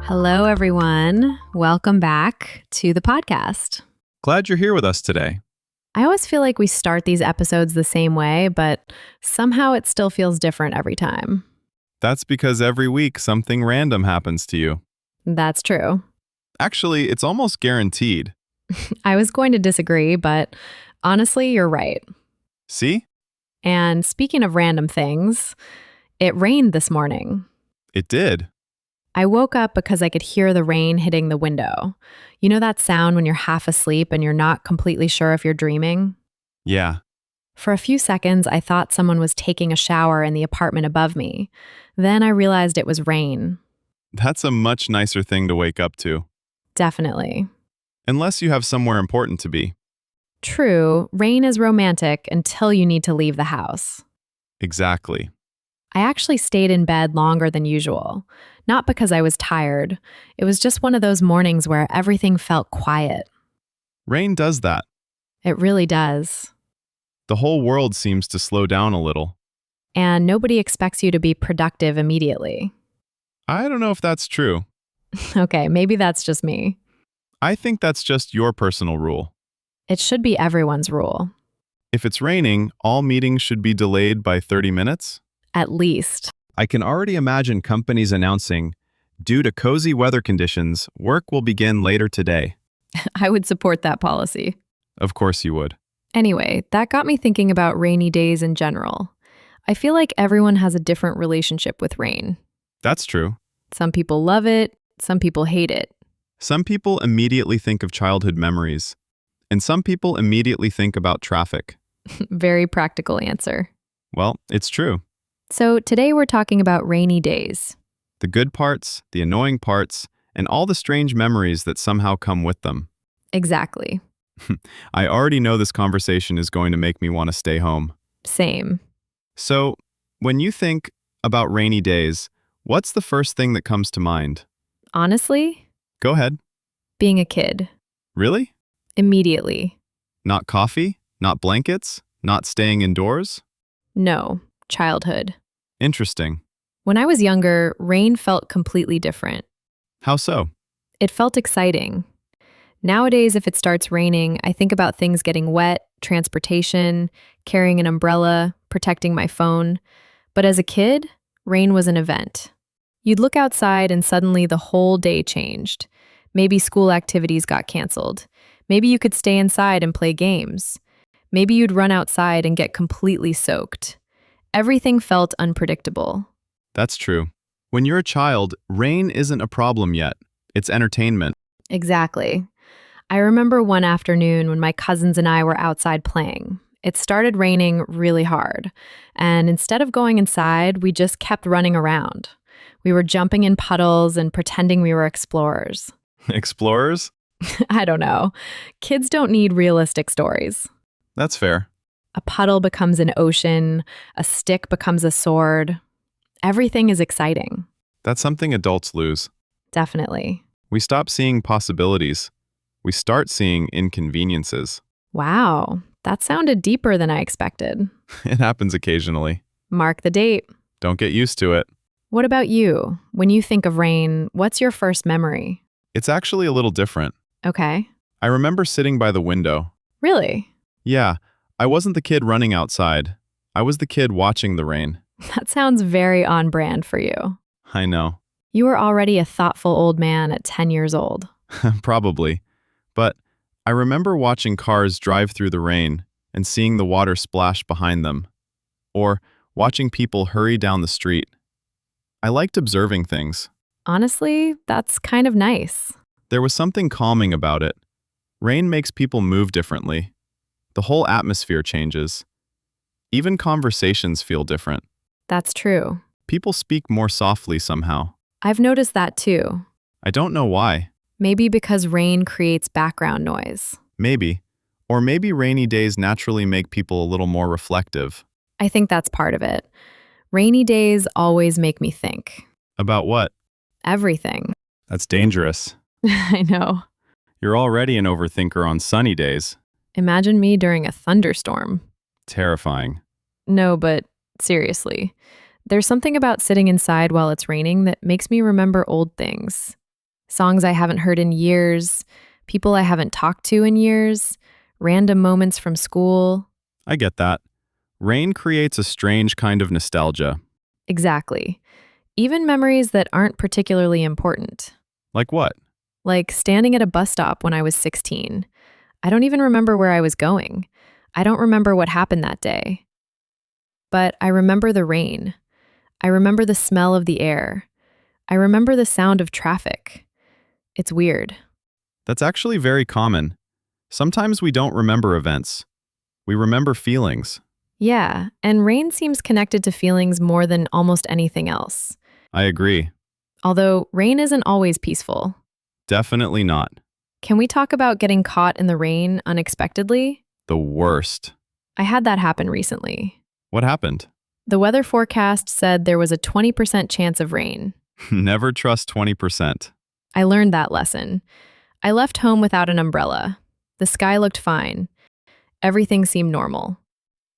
Hello, everyone. Welcome back to the podcast. Glad you're here with us today. I always feel like we start these episodes the same way, but somehow it still feels different every time. That's because every week something random happens to you. That's true. Actually, it's almost guaranteed. I was going to disagree, but honestly, you're right. See? And speaking of random things, it rained this morning. It did. I woke up because I could hear the rain hitting the window. You know that sound when you're half asleep and you're not completely sure if you're dreaming? Yeah. For a few seconds, I thought someone was taking a shower in the apartment above me. Then I realized it was rain. That's a much nicer thing to wake up to. Definitely. Unless you have somewhere important to be. True, rain is romantic until you need to leave the house. Exactly. I actually stayed in bed longer than usual. Not because I was tired. It was just one of those mornings where everything felt quiet. Rain does that. It really does. The whole world seems to slow down a little. And nobody expects you to be productive immediately. I don't know if that's true. Okay, maybe that's just me. I think that's just your personal rule. It should be everyone's rule. If it's raining, all meetings should be delayed by 30 minutes? At least. I can already imagine companies announcing, due to cozy weather conditions, work will begin later today. I would support that policy. Of course you would. Anyway, that got me thinking about rainy days in general. I feel like everyone has a different relationship with rain. That's true. Some people love it, some people hate it. Some people immediately think of childhood memories, and some people immediately think about traffic. Very practical answer. Well, it's true. So today we're talking about rainy days. The good parts, the annoying parts, and all the strange memories that somehow come with them. Exactly. I already know this conversation is going to make me want to stay home. Same. So, when you think about rainy days, what's the first thing that comes to mind? Honestly, Go ahead. being a kid. Really? Immediately. Not coffee? Not blankets? Not staying indoors? No. Childhood. Interesting. When I was younger, rain felt completely different. How so? It felt exciting. Nowadays, if it starts raining, I think about things getting wet, transportation, carrying an umbrella, protecting my phone. But as a kid, rain was an event. You'd look outside and suddenly the whole day changed. Maybe school activities got canceled. Maybe you could stay inside and play games. Maybe you'd run outside and get completely soaked. Everything felt unpredictable. That's true. When you're a child, rain isn't a problem yet. It's entertainment. Exactly. I remember one afternoon when my cousins and I were outside playing. It started raining really hard, and instead of going inside, we just kept running around. We were jumping in puddles and pretending we were explorers. Explorers? I don't know. Kids don't need realistic stories. That's fair. A puddle becomes an ocean, a stick becomes a sword. Everything is exciting. That's something adults lose. Definitely. We stop seeing possibilities. We start seeing inconveniences. Wow, that sounded deeper than I expected. It happens occasionally. Mark the date. Don't get used to it. What about you? When you think of rain, what's your first memory? It's actually a little different. Okay. I remember sitting by the window. Really? Yeah, I wasn't the kid running outside. I was the kid watching the rain. That sounds very on brand for you. I know. You were already a thoughtful old man at 10 years old. Probably. But I remember watching cars drive through the rain and seeing the water splash behind them. Or watching people hurry down the street. I liked observing things. Honestly, that's kind of nice. There was something calming about it. Rain makes people move differently. The whole atmosphere changes. Even conversations feel different. That's true. People speak more softly somehow. I've noticed that too. I don't know why. Maybe because rain creates background noise. Maybe. Or maybe rainy days naturally make people a little more reflective. I think that's part of it. Rainy days always make me think. About what? Everything. That's dangerous. I know. You're already an overthinker on sunny days. Imagine me during a thunderstorm. Terrifying. No, but seriously. There's something about sitting inside while it's raining that makes me remember old things. Songs I haven't heard in years, people I haven't talked to in years, random moments from school. I get that. Rain creates a strange kind of nostalgia. Exactly. Even memories that aren't particularly important. Like what? Like standing at a bus stop when I was 16. I don't even remember where I was going. I don't remember what happened that day. But I remember the rain. I remember the smell of the air. I remember the sound of traffic. It's weird. That's actually very common. Sometimes we don't remember events. We remember feelings. Yeah, and rain seems connected to feelings more than almost anything else. I agree. Although rain isn't always peaceful. Definitely not. Can we talk about getting caught in the rain unexpectedly? The worst. I had that happen recently. What happened? The weather forecast said there was a 20% chance of rain. Never trust 20%. I learned that lesson. I left home without an umbrella. The sky looked fine. Everything seemed normal.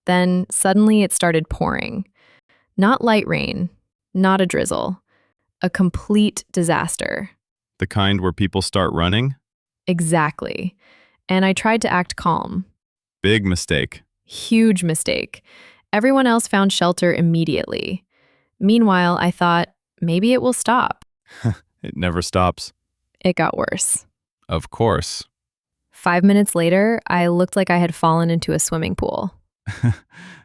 Then suddenly it started pouring. Not light rain, not a drizzle. A complete disaster. The kind where people start running? Exactly. And I tried to act calm. Big mistake. Huge mistake. Everyone else found shelter immediately. Meanwhile, I thought, maybe it will stop. It never stops. It got worse. Of course. 5 minutes later, I looked like I had fallen into a swimming pool.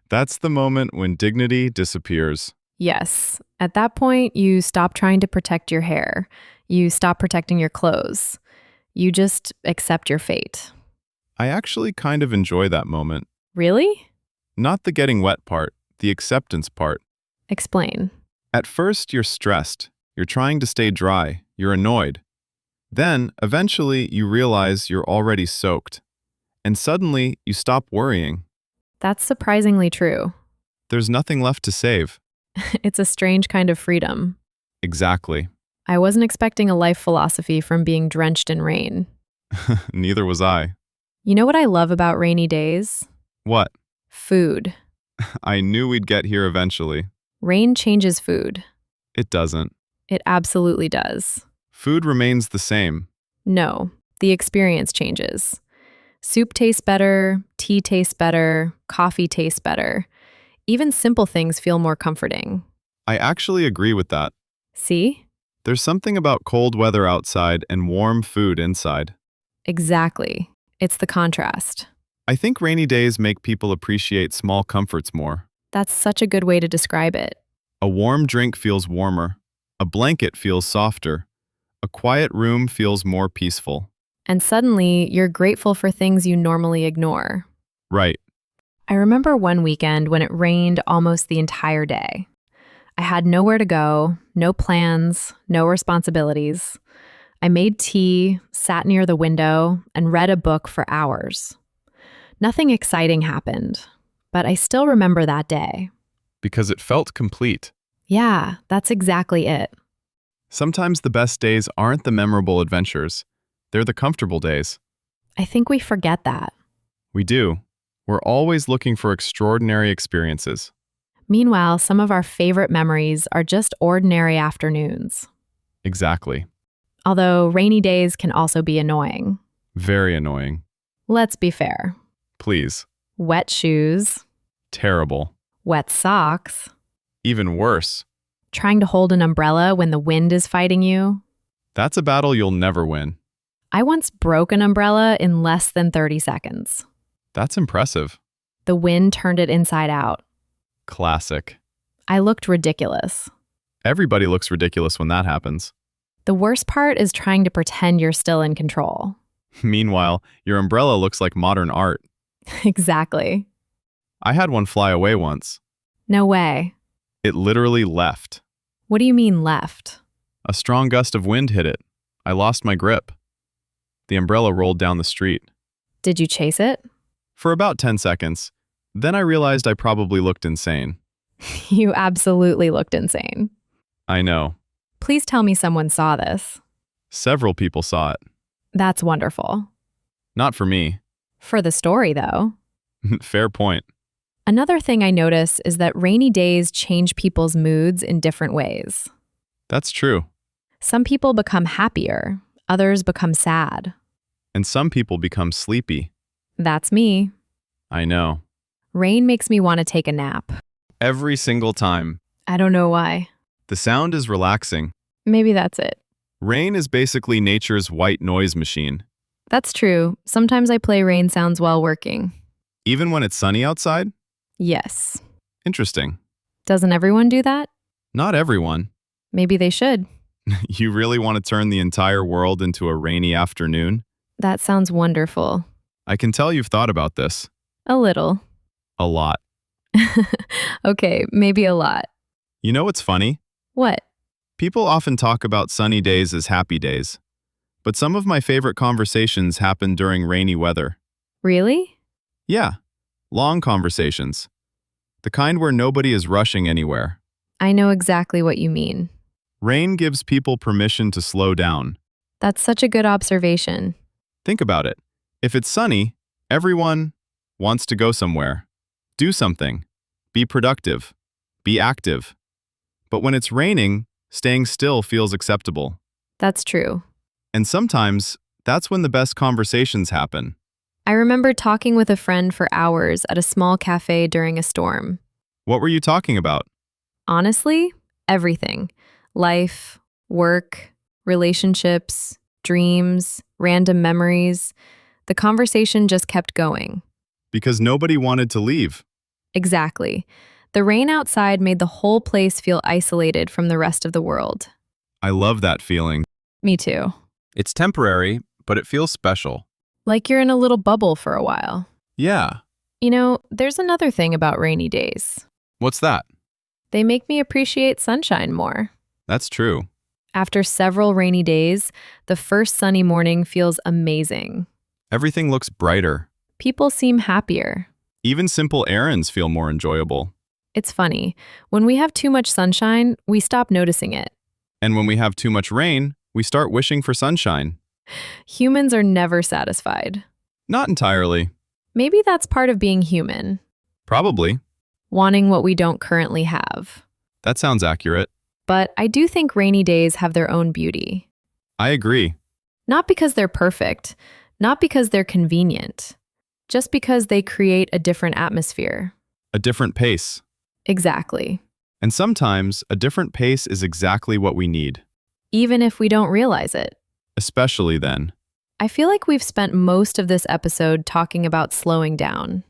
That's the moment when dignity disappears. Yes. At that point, you stop trying to protect your hair. You stop protecting your clothes. You just accept your fate. I actually kind of enjoy that moment. Really? Not the getting wet part, the acceptance part. Explain. At first, you're stressed. You're trying to stay dry. You're annoyed. Then, eventually, you realize you're already soaked. And suddenly, you stop worrying. That's surprisingly true. There's nothing left to save. It's a strange kind of freedom. Exactly. I wasn't expecting a life philosophy from being drenched in rain. Neither was I. You know what I love about rainy days? What? Food. I knew we'd get here eventually. Rain changes food. It doesn't. It absolutely does. Food remains the same. No, the experience changes. Soup tastes better, tea tastes better, coffee tastes better. Even simple things feel more comforting. I actually agree with that. See? There's something about cold weather outside and warm food inside. Exactly. It's the contrast. I think rainy days make people appreciate small comforts more. That's such a good way to describe it. A warm drink feels warmer. A blanket feels softer. A quiet room feels more peaceful. And suddenly, you're grateful for things you normally ignore. Right. I remember one weekend when it rained almost the entire day. I had nowhere to go, no plans, no responsibilities. I made tea, sat near the window, and read a book for hours. Nothing exciting happened, but I still remember that day. Because it felt complete. Yeah, that's exactly it. Sometimes the best days aren't the memorable adventures. They're the comfortable days. I think we forget that. We do. We're always looking for extraordinary experiences. Meanwhile, some of our favorite memories are just ordinary afternoons. Exactly. Although rainy days can also be annoying. Very annoying. Let's be fair. Please. Wet shoes, Terrible. wet socks, Even worse. trying to hold an umbrella when the wind is fighting you. That's a battle you'll never win. I once broke an umbrella in less than 30 seconds. That's impressive. The wind turned it inside out. Classic. I looked ridiculous. Everybody looks ridiculous when that happens. The worst part is trying to pretend you're still in control. Meanwhile, your umbrella looks like modern art. Exactly. I had one fly away once. No way. It literally left. What do you mean left? A strong gust of wind hit it. I lost my grip. The umbrella rolled down the street. Did you chase it? For about 10 seconds. Then I realized I probably looked insane. You absolutely looked insane. I know. Please tell me someone saw this. Several people saw it. That's wonderful. Not for me. For the story, though. Fair point. Another thing I notice is that rainy days change people's moods in different ways. That's true. Some people become happier, others become sad. And some people become sleepy. That's me. I know. Rain makes me want to take a nap. Every single time. I don't know why. The sound is relaxing. Maybe that's it. Rain is basically nature's white noise machine. That's true. Sometimes I play rain sounds while working. Even when it's sunny outside? Yes. Interesting. Doesn't everyone do that? Not everyone. Maybe they should. You really want to turn the entire world into a rainy afternoon? That sounds wonderful. I can tell you've thought about this. A little. A lot. Okay, maybe a lot. You know what's funny? What? People often talk about sunny days as happy days. But some of my favorite conversations happen during rainy weather. Really? Yeah, long conversations. The kind where nobody is rushing anywhere. I know exactly what you mean. Rain gives people permission to slow down. That's such a good observation. Think about it. If it's sunny, everyone wants to go somewhere. Do something. Be productive. Be active. But when it's raining, staying still feels acceptable. That's true. And sometimes, that's when the best conversations happen. I remember talking with a friend for hours at a small cafe during a storm. What were you talking about? Honestly, everything. Life, work, relationships, dreams, random memories. The conversation just kept going. Because nobody wanted to leave. Exactly. The rain outside made the whole place feel isolated from the rest of the world. I love that feeling. Me too. It's temporary, but it feels special. Like you're in a little bubble for a while. Yeah. You know, there's another thing about rainy days. What's that? They make me appreciate sunshine more. That's true. After several rainy days, the first sunny morning feels amazing. Everything looks brighter. People seem happier. Even simple errands feel more enjoyable. It's funny. When we have too much sunshine, we stop noticing it. And when we have too much rain, we start wishing for sunshine. Humans are never satisfied. Not entirely. Maybe that's part of being human, Probably. wanting what we don't currently have. That sounds accurate. But I do think rainy days have their own beauty. I agree. Not because they're perfect, not because they're convenient, just because they create a different atmosphere. A different pace. Exactly. And sometimes, a different pace is exactly what we need. Even if we don't realize it. Especially then. I feel like we've spent most of this episode talking about slowing down,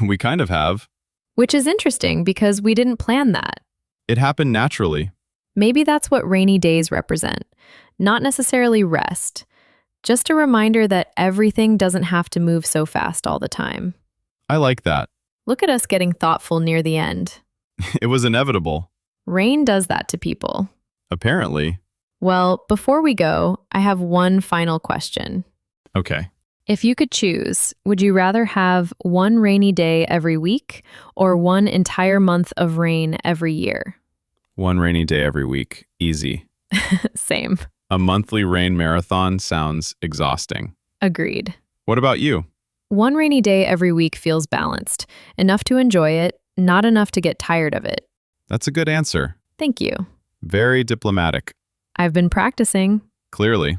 We kind of have. which is interesting because we didn't plan that. It happened naturally. Maybe that's what rainy days represent. Not necessarily rest, just a reminder that everything doesn't have to move so fast all the time. I like that. Look at us getting thoughtful near the end. It was inevitable. Rain does that to people. Apparently. Well, before we go, I have one final question. Okay. If you could choose, would you rather have one rainy day every week or one entire month of rain every year? One rainy day every week. Easy. Same. A monthly rain marathon sounds exhausting. Agreed. What about you? One rainy day every week feels balanced, enough to enjoy it, not enough to get tired of it. That's a good answer. Thank you. Very diplomatic. I've been practicing. Clearly.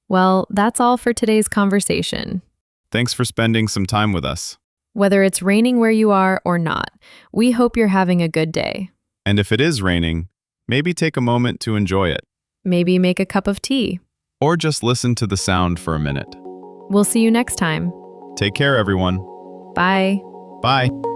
Well, that's all for today's conversation. Thanks for spending some time with us. Whether it's raining where you are or not, we hope you're having a good day. And if it is raining, maybe take a moment to enjoy it. Maybe make a cup of tea. Or just listen to the sound for a minute. We'll see you next time. Take care, everyone. Bye. Bye.